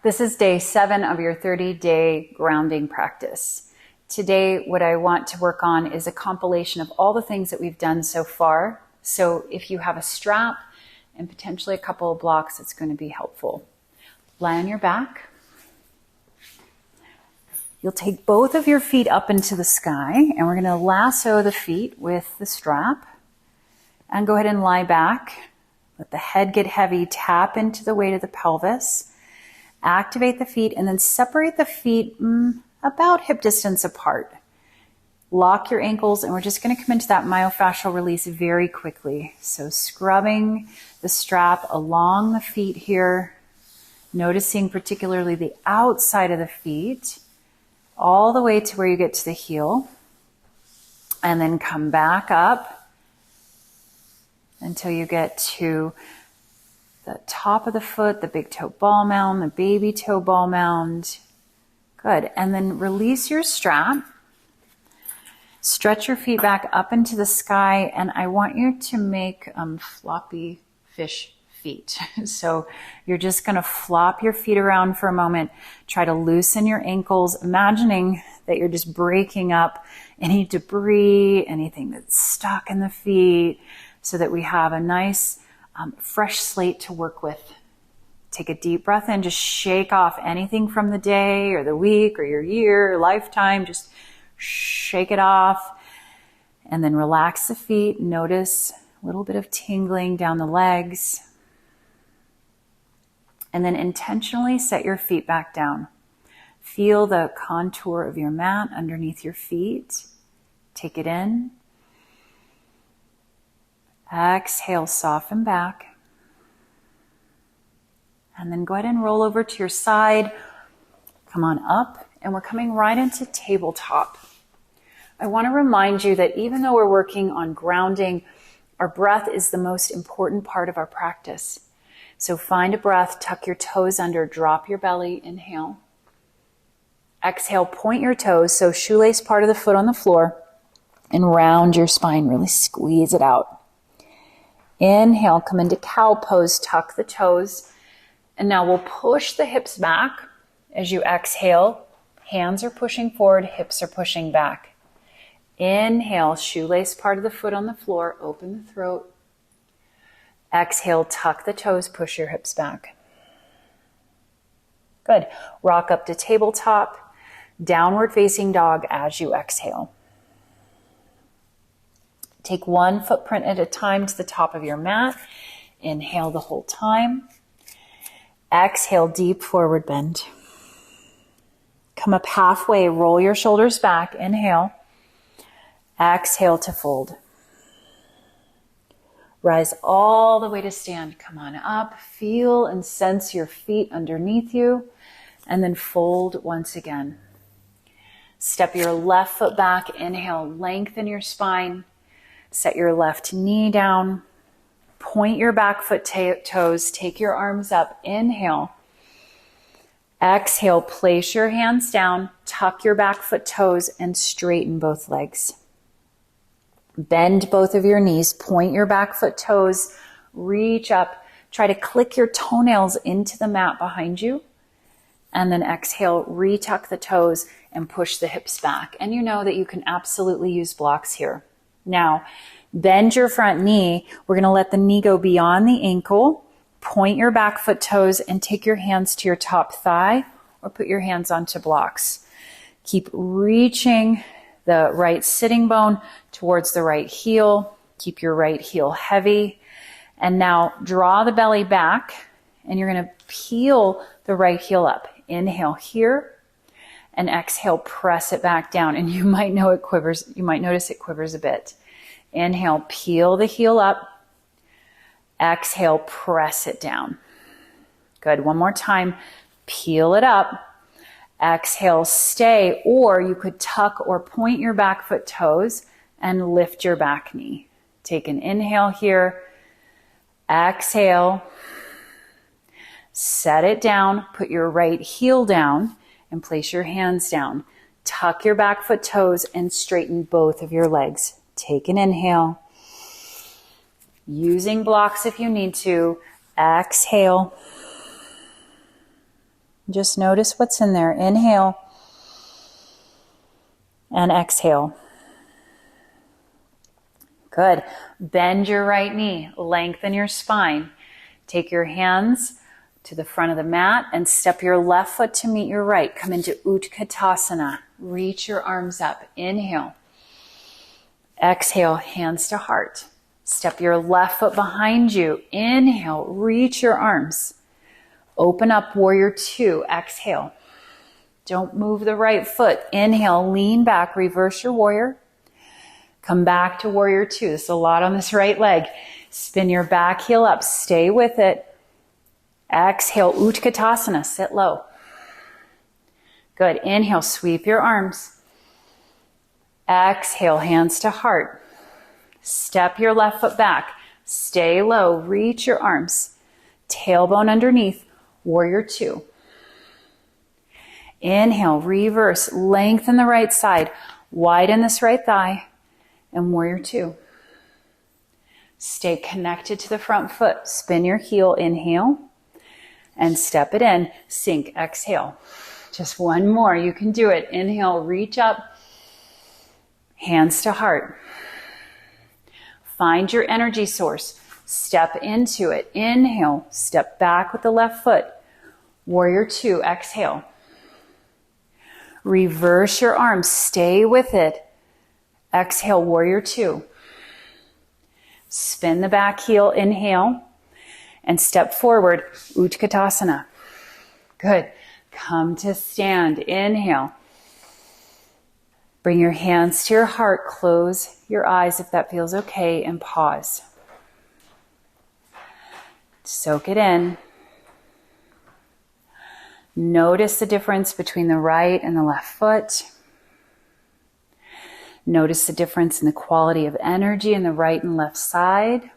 This is day 7 of your 30-day grounding practice. Today, what I want to work on is a compilation of all the things that we've done so far. So if you have a strap and potentially a couple of blocks, it's going to be helpful. Lie on your back. You'll take both of your feet up into the sky, and we're going to lasso the feet with the strap. And go ahead and lie back. Let the head get heavy. Tap into the weight of the pelvis. Activate the feet, and then separate the feet about hip distance apart. Lock your ankles, and we're just going to come into that myofascial release very quickly. So scrubbing the strap along the feet here, noticing particularly the outside of the feet, all the way to where you get to the heel, and then come back up until you get to the top of the foot, the big toe ball mound, the baby toe ball mound. Good. And then release your strap. Stretch your feet back up into the sky, and I want you to make floppy fish feet. So you're just going to flop your feet around for a moment. Try to loosen your ankles, imagining that you're just breaking up any debris, anything that's stuck in the feet, so that we have a nice fresh slate to work with. Take a deep breath in. Just shake off anything from the day or the week or your year or lifetime. Just shake it off. And then relax the feet. Notice a little bit of tingling down the legs. And then intentionally set your feet back down. Feel the contour of your mat underneath your feet. Take it in. Exhale, soften back. And then go ahead and roll over to your side. Come on up, and we're coming right into tabletop. I want to remind you that even though we're working on grounding, our breath is the most important part of our practice. So find a breath, tuck your toes under, drop your belly, inhale. Exhale, point your toes, so shoelace part of the foot on the floor, and round your spine, really squeeze it out. Inhale, come into cow pose, tuck the toes. And now we'll push the hips back as you exhale. Hands are pushing forward, hips are pushing back. Inhale, shoelace part of the foot on the floor, open the throat. Exhale, tuck the toes, push your hips back. Good. Rock up to tabletop, downward facing dog as you exhale. Take one footprint at a time to the top of your mat. Inhale the whole time. Exhale, deep forward bend. Come up halfway, roll your shoulders back. Inhale. Exhale to fold. Rise all the way to stand. Come on up. Feel and sense your feet underneath you. And then fold once again. Step your left foot back. Inhale, lengthen your spine. Set your left knee down. Point your back foot toes. Take your arms up. Inhale. Exhale. Place your hands down. Tuck your back foot toes and straighten both legs. Bend both of your knees. Point your back foot toes. Reach up. Try to click your toenails into the mat behind you. And then exhale. Retuck the toes and push the hips back. And you know that you can absolutely use blocks here. Now, bend your front knee. We're going to let the knee go beyond the ankle. Point your back foot toes and take your hands to your top thigh or put your hands onto blocks. Keep reaching the right sitting bone towards the right heel. Keep your right heel heavy. And now draw the belly back, and you're going to peel the right heel up. Inhale here. And exhale, press it back down. And you might know it quivers. You might notice it quivers a bit. Inhale, peel the heel up. Exhale, press it down. Good. One more time. Peel it up. Exhale, stay. Or you could tuck or point your back foot toes and lift your back knee. Take an inhale here. Exhale. Set it down. Put your right heel down. And place your hands down. Tuck your back foot toes and straighten both of your legs. Take an inhale. Using blocks if you need to. Exhale. Just notice what's in there. Inhale and exhale. Good. Bend your right knee, lengthen your spine. Take your hands to the front of the mat and step your left foot to meet your right. Come into Utkatasana. Reach your arms up. Inhale. Exhale, hands to heart. Step your left foot behind you. Inhale, reach your arms. Open up, warrior two. Exhale. Don't move the right foot. Inhale, lean back, reverse your warrior. Come back to warrior two. There's a lot on this right leg. Spin your back heel up. Stay with it. Exhale, Utkatasana. Sit low. Good. Inhale, sweep your arms. Exhale, hands to heart. Step your left foot back. Stay low. Reach your arms. Tailbone underneath. Warrior two. Inhale, reverse. Lengthen the right side. Widen this right thigh. And warrior two. Stay connected to the front foot. Spin your heel. Inhale. And step it in. Sink. Exhale. Just one more. You can do it. Inhale, reach up. Hands to heart. Find your energy source. Step into it. Inhale. Step back with the left foot. Warrior two. Exhale. Reverse your arms. Stay with it. Exhale, warrior two. Spin the back heel. Inhale. And step forward, Utkatasana. Good. Come to stand. Inhale. Bring your hands to your heart. Close your eyes if that feels okay, and pause. Soak it in. Notice the difference between the right and the left foot. Notice the difference in the quality of energy in the right and left side.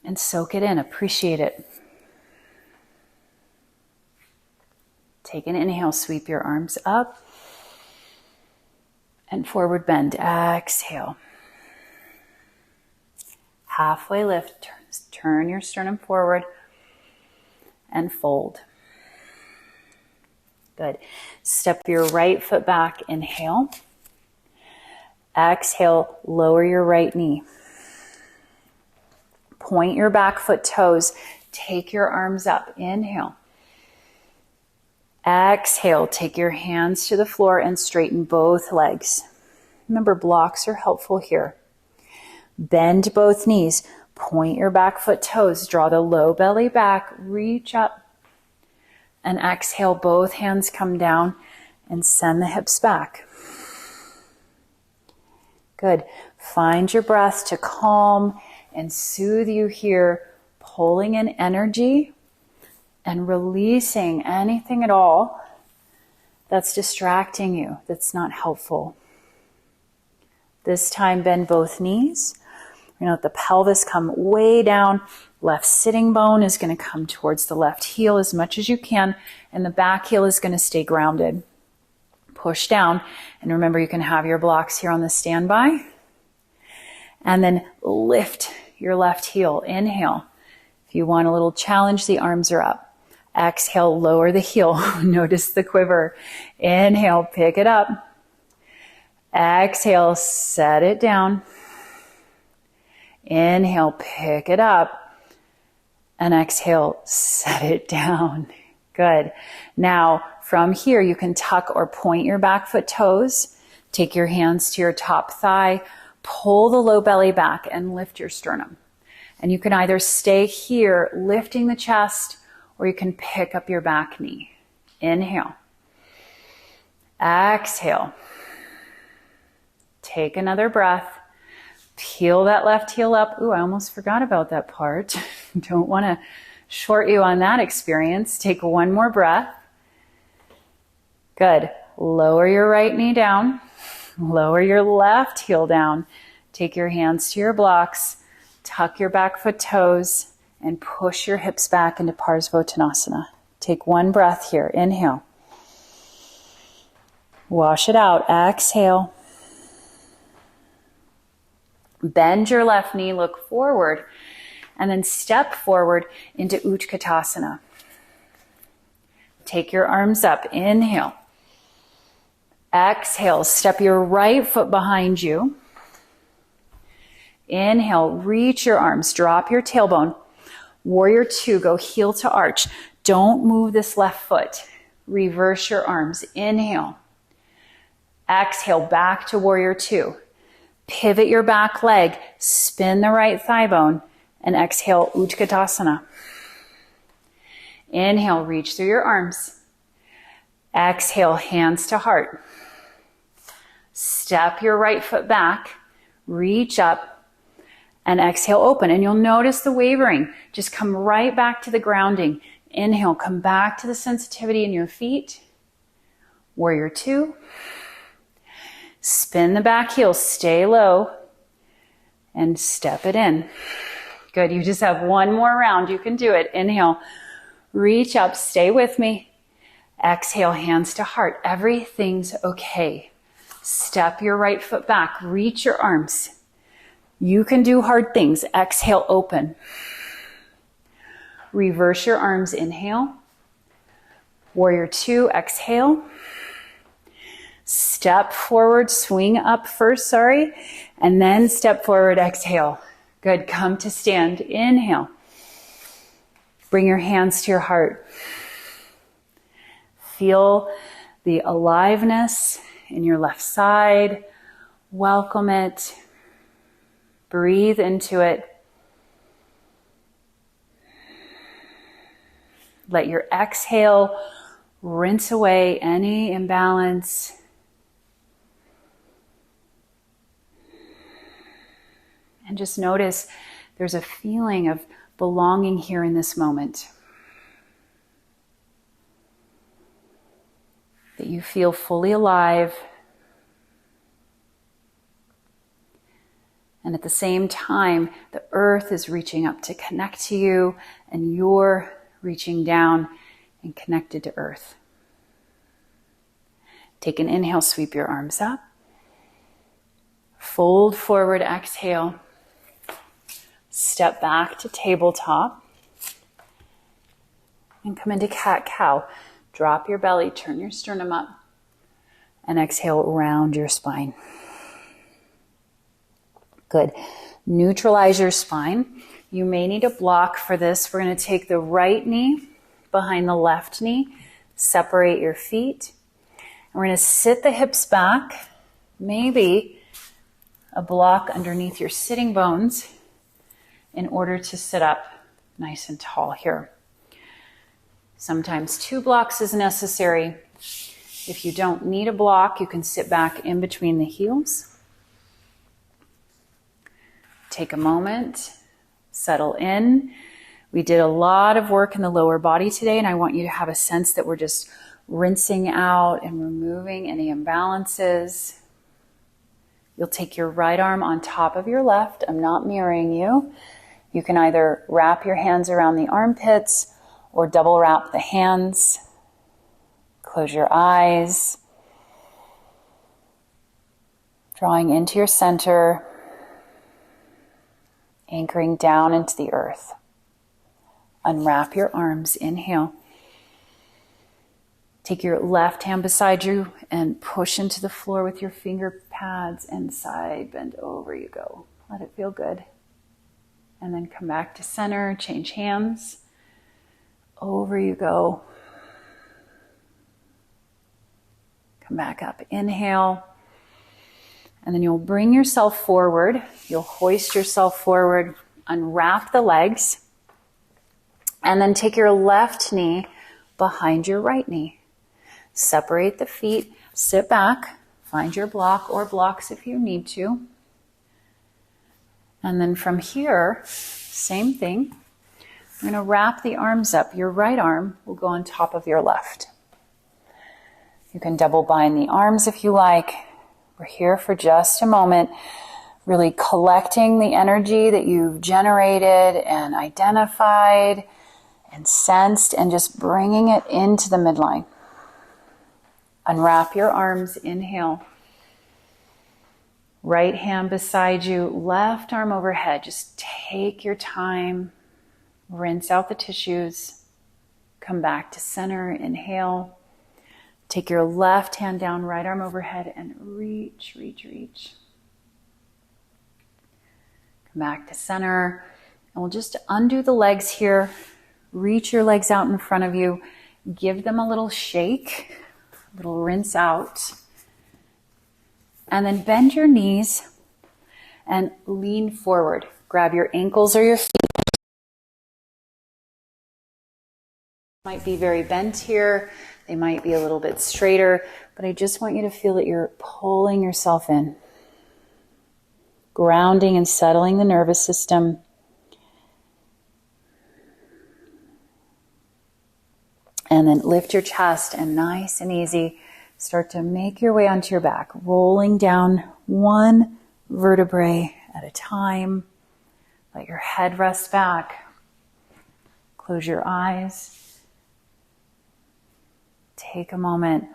And soak it in, appreciate it. Take an inhale, sweep your arms up. And forward bend, exhale. Halfway lift, turn your sternum forward and fold. Good. Step your right foot back, inhale. Exhale, lower your right knee. Point your back foot toes. Take your arms up. Inhale. Exhale. Take your hands to the floor and straighten both legs. Remember, blocks are helpful here. Bend both knees. Point your back foot toes. Draw the low belly back. Reach up. And exhale. Both hands come down and send the hips back. Good. Find your breath to calm and soothe you here, pulling in energy and releasing anything at all that's distracting you, that's not helpful. This time, bend both knees. We're going to let the pelvis come way down. Left sitting bone is going to come towards the left heel as much as you can, and the back heel is going to stay grounded. Push down, and remember, you can have your blocks here on the standby. And then lift your left heel. Inhale. If you want a little challenge, the arms are up. Exhale, lower the heel. Notice the quiver. Inhale, pick it up. Exhale, set it down. Inhale, pick it up. And exhale, set it down. Good. Now, from here, you can tuck or point your back foot toes. Take your hands to your top thigh. Pull the low belly back and lift your sternum. And you can either stay here lifting the chest, or you can pick up your back knee. Inhale. Exhale. Take another breath. Peel that left heel up. Ooh, I almost forgot about that part. Don't want to short you on that experience. Take one more breath. Good. Lower your right knee down. Lower your left heel down. Take your hands to your blocks. Tuck your back foot toes and push your hips back into Parsvottanasana. Take one breath here. Inhale. Wash it out. Exhale. Bend your left knee, look forward, and then step forward into Utkatasana. Take your arms up. Inhale. Exhale. Step your right foot behind you. Inhale. Reach your arms. Drop your tailbone. Warrior two. Go heel to arch. Don't move this left foot. Reverse your arms. Inhale. Exhale. Back to warrior two. Pivot your back leg. Spin the right thigh bone. And exhale. Utkatasana. Inhale. Reach through your arms. Exhale. Hands to heart. Step your right foot back. Reach up. And exhale. Open. And you'll notice the wavering. Just come right back to the grounding. Inhale, come back to the sensitivity in your feet. Warrior two. Spin the back heel, stay low, and step it in. Good, you just have one more round. You can do it. Inhale, reach up, stay with me. Exhale, hands to heart. Everything's okay. Step your right foot back, reach your arms. You can do hard things. Exhale, open. Reverse your arms, inhale. Warrior two, exhale. Step forward, swing up first, and then step forward, exhale. Good, come to stand, inhale. Bring your hands to your heart. Feel the aliveness in your left side. Welcome it. Breathe into it. Let your exhale rinse away any imbalance. And just notice there's a feeling of belonging here in this moment. That you feel fully alive. And at the same time, the earth is reaching up to connect to you, and you're reaching down and connected to earth. Take an inhale, sweep your arms up. Fold forward, exhale. Step back to tabletop. And come into cat-cow. Drop your belly, turn your sternum up. And exhale, round your spine. Good. Neutralize your spine. You may need a block for this. We're going to take the right knee behind the left knee. Separate your feet. And we're going to sit the hips back. Maybe a block underneath your sitting bones in order to sit up nice and tall here. Sometimes 2 blocks is necessary. If you don't need a block, you can sit back in between the heels. Take a moment. Settle in. We did a lot of work in the lower body today, and I want you to have a sense that we're just rinsing out and removing any imbalances. You'll take your right arm on top of your left. I'm not mirroring you. You can either wrap your hands around the armpits or double wrap the hands. Close your eyes. Drawing into your center. Anchoring down into the earth. Unwrap your arms. Inhale. Take your left hand beside you and push into the floor with your finger pads and side bend over you go. Let it feel good. And then come back to center, change hands. Over you go. Come back up. Inhale. And then you'll bring yourself forward. You'll hoist yourself forward. Unwrap the legs. And then take your left knee behind your right knee. Separate the feet. Sit back. Find your block or blocks if you need to. And then from here, same thing. We're going to wrap the arms up. Your right arm will go on top of your left. You can double bind the arms if you like. We're here for just a moment, really collecting the energy that you've generated and identified and sensed, and just bringing it into the midline. Unwrap your arms. Inhale. Right hand beside you, left arm overhead. Just take your time. Rinse out the tissues. Come back to center. Inhale. Take your left hand down, right arm overhead, and reach, reach, reach. Come back to center. And we'll just undo the legs here. Reach your legs out in front of you. Give them a little shake, a little rinse out. And then bend your knees and lean forward. Grab your ankles or your feet. Might be very bent here. They might be a little bit straighter, but I just want you to feel that you're pulling yourself in. Grounding and settling the nervous system. And then lift your chest and nice and easy, start to make your way onto your back, rolling down one vertebrae at a time. Let your head rest back. Close your eyes. Take a moment.